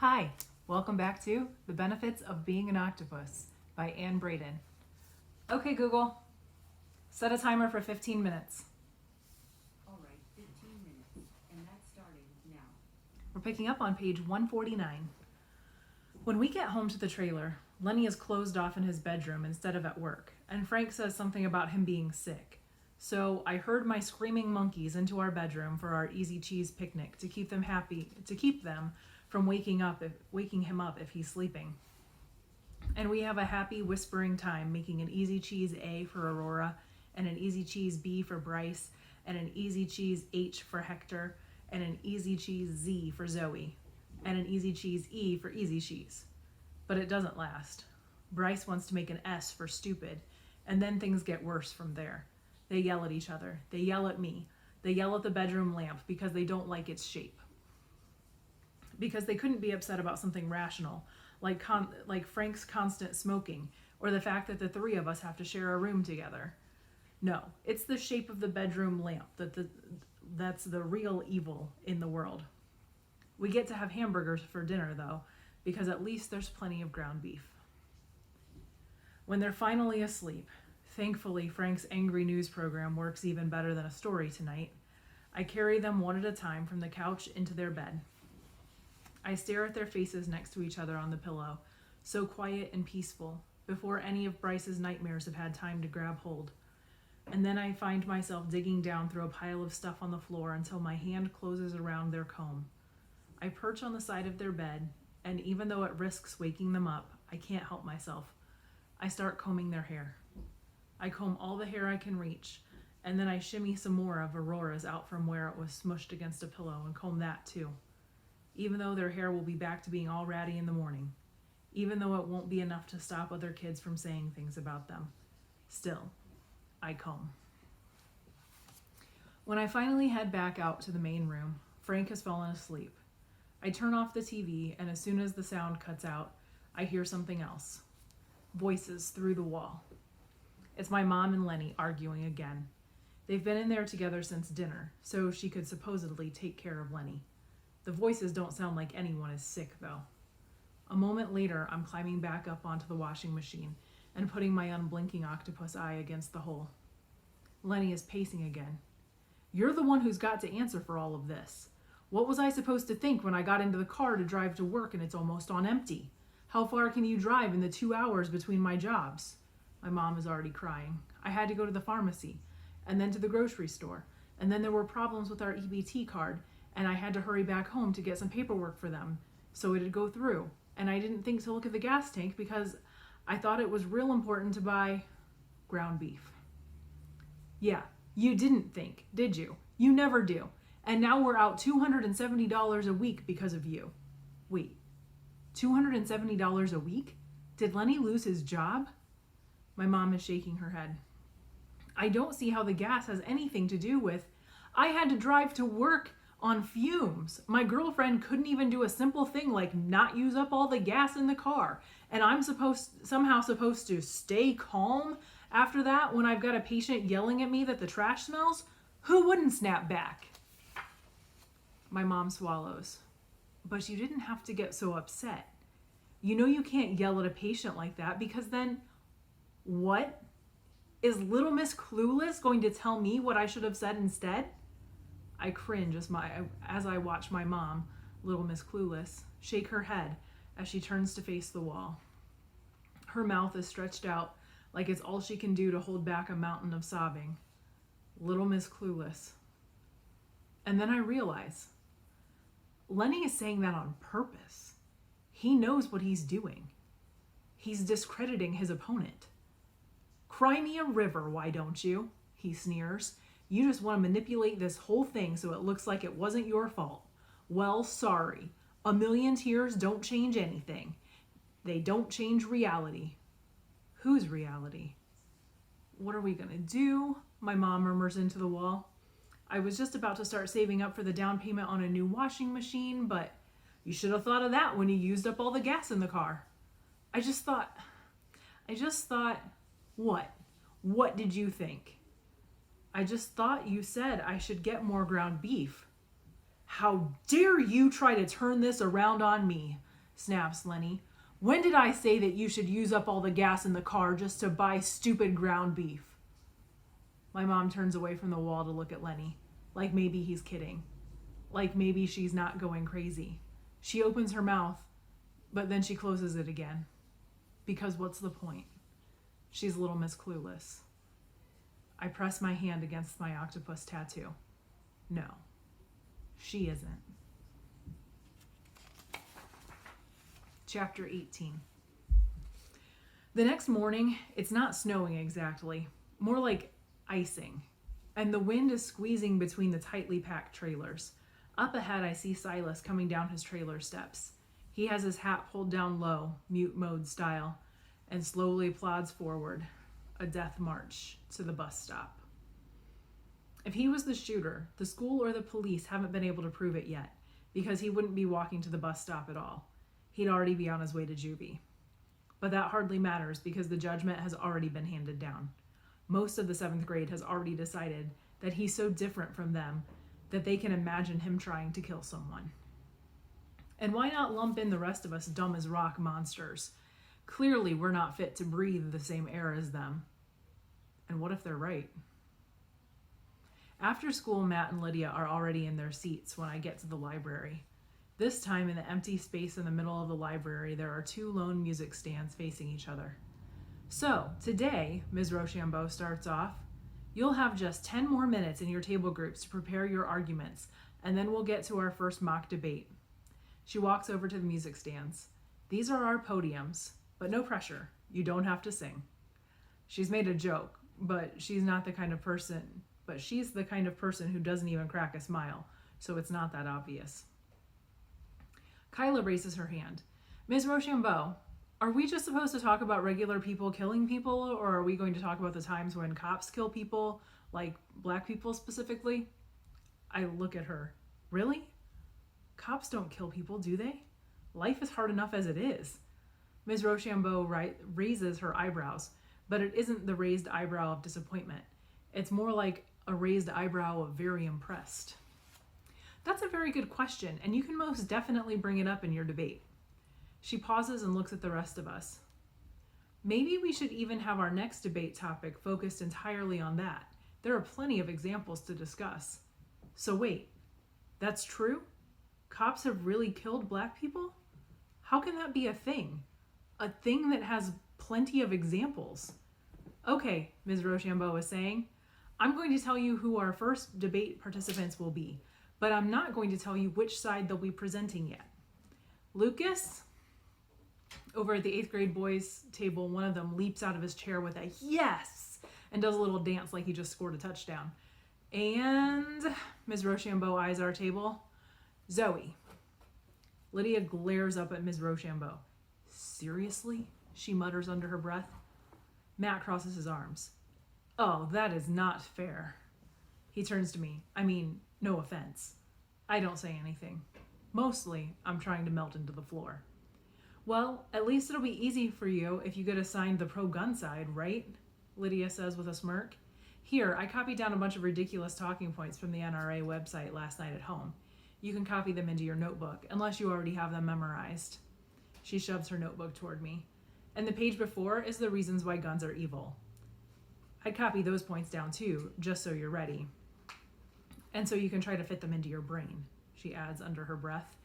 Hi, welcome back to The Benefits of Being an Octopus by Anne Braden. Okay, Google, set a timer for 15 minutes. All right, 15 minutes, and that's starting now. We're picking up on page 149. When we get home to the trailer, Lenny is closed off in his bedroom instead of at work, and Frank says something about him being sick. So I herd my screaming monkeys into our bedroom for our easy cheese picnic to keep them from waking him up if he's sleeping. And we have a happy whispering time making an easy cheese A for Aurora, and an easy cheese B for Bryce, and an easy cheese H for Hector, and an easy cheese Z for Zoe, and an easy cheese E for easy cheese. But it doesn't last. Bryce wants to make an S for stupid, and then things get worse from there. They yell at each other. They yell at me. They yell at the bedroom lamp because they don't like its shape. Because they couldn't be upset about something rational, like Frank's constant smoking, or the fact that the three of us have to share a room together. No, it's the shape of the bedroom lamp that's the real evil in the world. We get to have hamburgers for dinner, though, because at least there's plenty of ground beef. When they're finally asleep, thankfully Frank's angry news program works even better than a story tonight, I carry them one at a time from the couch into their bed. I stare at their faces next to each other on the pillow, so quiet and peaceful, before any of Bryce's nightmares have had time to grab hold. And then I find myself digging down through a pile of stuff on the floor until my hand closes around their comb. I perch on the side of their bed, and even though it risks waking them up, I can't help myself. I start combing their hair. I comb all the hair I can reach, and then I shimmy some more of Aurora's out from where it was smushed against a pillow and comb that too. Even though their hair will be back to being all ratty in the morning. Even though it won't be enough to stop other kids from saying things about them. Still, I comb. When I finally head back out to the main room, Frank has fallen asleep. I turn off the TV, and as soon as the sound cuts out, I hear something else. Voices through the wall. It's my mom and Lenny arguing again. They've been in there together since dinner, so she could supposedly take care of Lenny. The voices don't sound like anyone is sick, though. A moment later, I'm climbing back up onto the washing machine and putting my unblinking octopus eye against the hole. Lenny is pacing again. You're the one who's got to answer for all of this. What was I supposed to think when I got into the car to drive to work and it's almost on empty? How far can you drive in the 2 hours between my jobs? My mom is already crying. I had to go to the pharmacy, and then to the grocery store, and then there were problems with our EBT card, and I had to hurry back home to get some paperwork for them so it'd go through. And I didn't think to look at the gas tank because I thought it was real important to buy ground beef. Yeah, you didn't think, did you? You never do. And now we're out $270 a week because of you. Wait, $270 a week? Did Lenny lose his job? My mom is shaking her head. I don't see how the gas has anything to do with... I had to drive to work on fumes. My girlfriend couldn't even do a simple thing like not use up all the gas in the car. And I'm somehow supposed to stay calm after that when I've got a patient yelling at me that the trash smells? Who wouldn't snap back? My mom swallows. But you didn't have to get so upset. You know you can't yell at a patient like that because then what? Is Little Miss Clueless going to tell me what I should have said instead? I cringe as I watch my mom, Little Miss Clueless, shake her head as she turns to face the wall. Her mouth is stretched out like it's all she can do to hold back a mountain of sobbing. Little Miss Clueless. And then I realize, Lenny is saying that on purpose. He knows what he's doing. He's discrediting his opponent. Cry me a river, why don't you? He sneers. You just want to manipulate this whole thing so it looks like it wasn't your fault. Well, sorry. A million tears don't change anything. They don't change reality. Whose reality? What are we gonna do? My mom murmurs into the wall. I was just about to start saving up for the down payment on a new washing machine, but you should have thought of that when you used up all the gas in the car. I just thought, what? What did you think? I just thought you said I should get more ground beef. How dare you try to turn this around on me? snaps Lenny. When did I say that you should use up all the gas in the car just to buy stupid ground beef? My mom turns away from the wall to look at Lenny, like maybe he's kidding. Like maybe she's not going crazy. She opens her mouth, but then she closes it again. Because what's the point? She's Little Miss Clueless. I press my hand against my octopus tattoo. No, she isn't. Chapter 18. The next morning, it's not snowing exactly, more like icing, and the wind is squeezing between the tightly packed trailers. Up ahead, I see Silas coming down his trailer steps. He has his hat pulled down low, mute mode style, and slowly plods forward, a death march to the bus stop. If he was the shooter, the school or the police haven't been able to prove it yet, because he wouldn't be walking to the bus stop at all. He'd already be on his way to juvie. But that hardly matters because the judgment has already been handed down. Most of the 7th grade has already decided that he's so different from them that they can imagine him trying to kill someone. And why not lump in the rest of us dumb as rock monsters? Clearly, we're not fit to breathe the same air as them. And what if they're right? After school, Matt and Lydia are already in their seats when I get to the library. This time, in the empty space in the middle of the library, there are 2 lone music stands facing each other. So, today, Ms. Rochambeau starts off, you'll have just 10 more minutes in your table groups to prepare your arguments, and then we'll get to our first mock debate. She walks over to the music stands. These are our podiums, but no pressure. You don't have to sing. She's made a joke, but she's the kind of person who doesn't even crack a smile, so it's not that obvious. Kyla raises her hand. Ms. Rochambeau, are we just supposed to talk about regular people killing people, or are we going to talk about the times when cops kill people, like black people specifically? I look at her. Really? Cops don't kill people, do they? Life is hard enough as it is. Ms. Rochambeau raises her eyebrows, but it isn't the raised eyebrow of disappointment. It's more like a raised eyebrow of very impressed. That's a very good question, and you can most definitely bring it up in your debate. She pauses and looks at the rest of us. Maybe we should even have our next debate topic focused entirely on that. There are plenty of examples to discuss. So wait, that's true? Cops have really killed black people? How can that be a thing? A thing that has plenty of examples. Okay, Ms. Rochambeau is saying, I'm going to tell you who our first debate participants will be, but I'm not going to tell you which side they'll be presenting yet. Lucas? Over at the 8th grade boys' table, one of them leaps out of his chair with a yes and does a little dance like he just scored a touchdown. And Ms. Rochambeau eyes our table. Zoe. Lydia glares up at Ms. Rochambeau. Seriously? She mutters under her breath. Matt crosses his arms. Oh, that is not fair. He turns to me. I mean, no offense. I don't say anything. Mostly, I'm trying to melt into the floor. Well, at least it'll be easy for you if you get assigned the pro-gun side, right? Lydia says with a smirk. Here, I copied down a bunch of ridiculous talking points from the NRA website last night at home. You can copy them into your notebook, unless you already have them memorized. She shoves her notebook toward me. And the page before is the reasons why guns are evil. I'd copy those points down too, just so you're ready. And so you can try to fit them into your brain, she adds under her breath.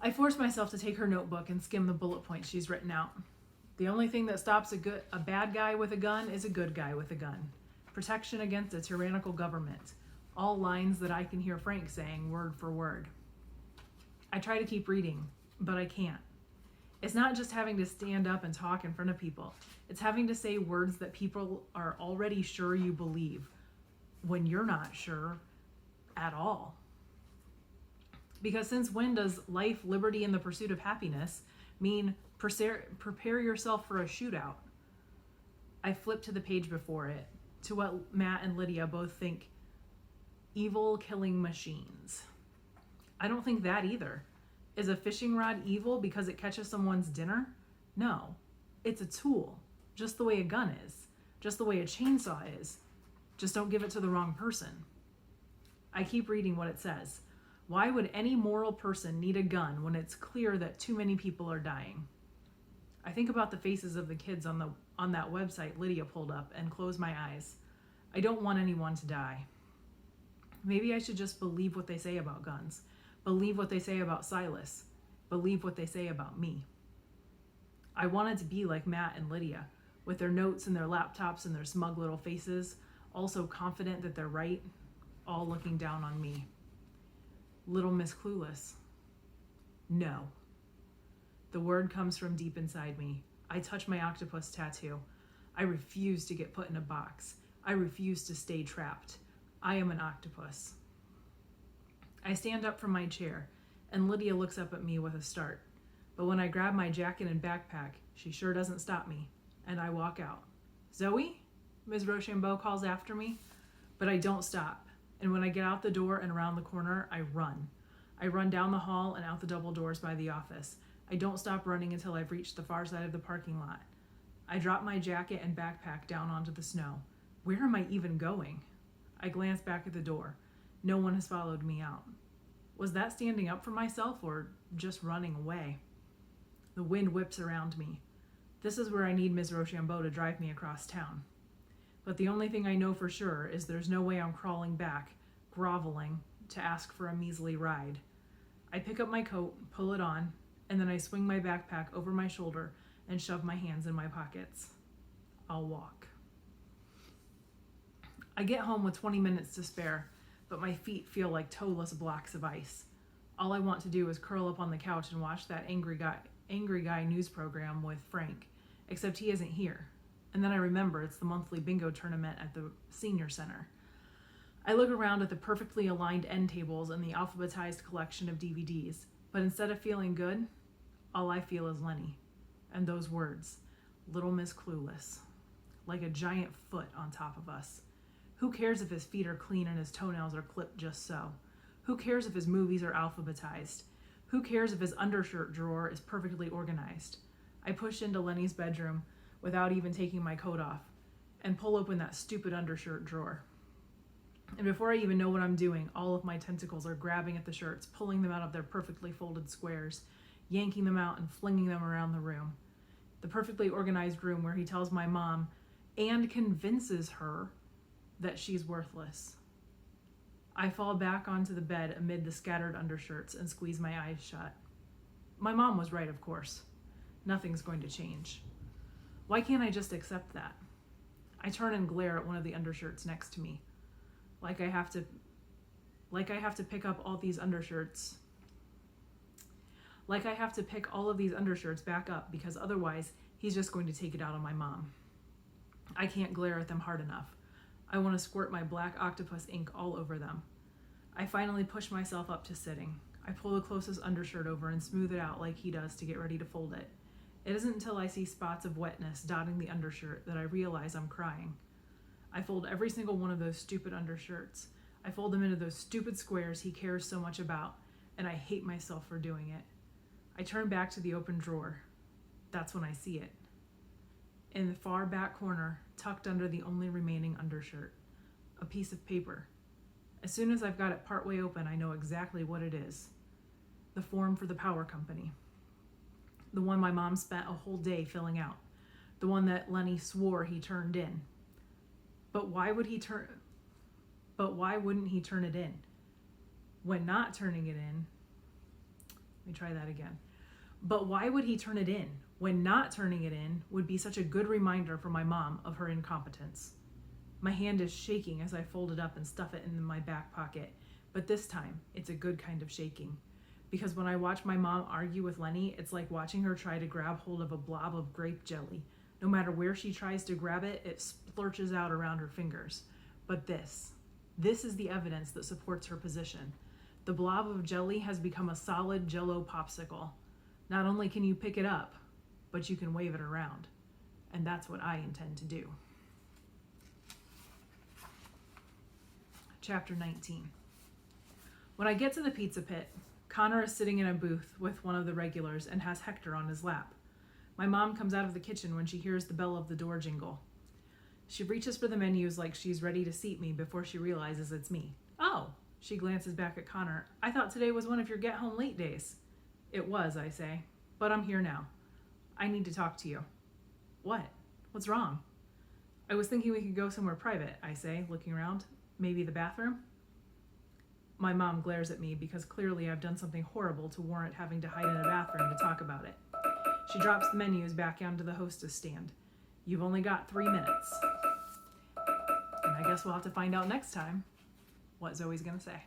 I force myself to take her notebook and skim the bullet points she's written out. The only thing that stops a bad guy with a gun is a good guy with a gun. Protection against a tyrannical government. All lines that I can hear Frank saying word for word. I try to keep reading, but I can't. It's not just having to stand up and talk in front of people. It's having to say words that people are already sure you believe when you're not sure at all. Because since when does life, liberty, and the pursuit of happiness mean prepare yourself for a shootout? I flip to the page before it, to what Matt and Lydia both think evil killing machines. I don't think that either. Is a fishing rod evil because it catches someone's dinner? No, it's a tool, just the way a gun is, just the way a chainsaw is. Just don't give it to the wrong person. I keep reading what it says. Why would any moral person need a gun when it's clear that too many people are dying? I think about the faces of the kids on that website Lydia pulled up and close my eyes. I don't want anyone to die. Maybe I should just believe what they say about guns, believe what they say about Silas, believe what they say about me. I wanted to be like Matt and Lydia, with their notes and their laptops and their smug little faces, all so confident that they're right, all looking down on me. Little Miss Clueless. No. The word comes from deep inside me. I touch my octopus tattoo. I refuse to get put in a box. I refuse to stay trapped. I am an octopus. I stand up from my chair, and Lydia looks up at me with a start. But when I grab my jacket and backpack, she sure doesn't stop me, and I walk out. Zoe? Ms. Rochambeau calls after me, but I don't stop. And when I get out the door and around the corner, I run. I run down the hall and out the double doors by the office. I don't stop running until I've reached the far side of the parking lot. I drop my jacket and backpack down onto the snow. Where am I even going? I glance back at the door. No one has followed me out. Was that standing up for myself or just running away? The wind whips around me. This is where I need Ms. Rochambeau to drive me across town. But the only thing I know for sure is there's no way I'm crawling back, groveling, to ask for a measly ride. I pick up my coat, pull it on, and then I swing my backpack over my shoulder and shove my hands in my pockets. I'll walk. I get home with 20 minutes to spare, but my feet feel like toeless blocks of ice. All I want to do is curl up on the couch and watch that Angry Guy news program with Frank, except he isn't here. And then I remember it's the monthly bingo tournament at the senior center. I look around at the perfectly aligned end tables and the alphabetized collection of DVDs, but instead of feeling good, all I feel is Lenny. And those words, Little Miss Clueless, like a giant foot on top of us. Who cares if his feet are clean and his toenails are clipped just so? Who cares if his movies are alphabetized? Who cares if his undershirt drawer is perfectly organized? I push into Lenny's bedroom without even taking my coat off and pull open that stupid undershirt drawer. And before I even know what I'm doing, all of my tentacles are grabbing at the shirts, pulling them out of their perfectly folded squares, yanking them out and flinging them around the room. The perfectly organized room where he tells my mom and convinces her that she's worthless. I fall back onto the bed amid the scattered undershirts and squeeze my eyes shut. My mom was right, of course. Nothing's going to change. Why can't I just accept that? I turn and glare at one of the undershirts next to me. Like I have to pick up all these undershirts. Like I have to pick all of these undershirts back up because otherwise he's just going to take it out on my mom. I can't glare at them hard enough. I want to squirt my black octopus ink all over them. I finally push myself up to sitting. I pull the closest undershirt over and smooth it out like he does to get ready to fold it. It isn't until I see spots of wetness dotting the undershirt that I realize I'm crying. I fold every single one of those stupid undershirts. I fold them into those stupid squares he cares so much about, and I hate myself for doing it. I turn back to the open drawer. That's when I see it. In the far back corner, tucked under the only remaining undershirt, a piece of paper. As soon as I've got it partway open, I know exactly what it is. The form for the power company. The one my mom spent a whole day filling out. The one that Lenny swore he turned in. But why wouldn't he turn it in? When not turning it in, let me try that again. But why would he turn it in? When not turning it in would be such a good reminder for my mom of her incompetence. My hand is shaking as I fold it up and stuff it in my back pocket, but this time it's a good kind of shaking. Because when I watch my mom argue with Lenny, it's like watching her try to grab hold of a blob of grape jelly. No matter where she tries to grab it, it splurches out around her fingers. But this is the evidence that supports her position. The blob of jelly has become a solid Jell-O popsicle. Not only can you pick it up, but you can wave it around. And that's what I intend to do. Chapter 19. When I get to the pizza pit, Connor is sitting in a booth with one of the regulars and has Hector on his lap. My mom comes out of the kitchen when she hears the bell of the door jingle. She reaches for the menus like she's ready to seat me before she realizes it's me. Oh, She glances back at Connor. I thought today was one of your get home late days. It was, I say, but I'm here now. I need to talk to you. What? What's wrong? I was thinking we could go somewhere private, I say, looking around. Maybe the bathroom? My mom glares at me because clearly I've done something horrible to warrant having to hide in a bathroom to talk about it. She drops the menus back onto the hostess stand. You've only got 3 minutes. And I guess we'll have to find out next time what Zoe's gonna say.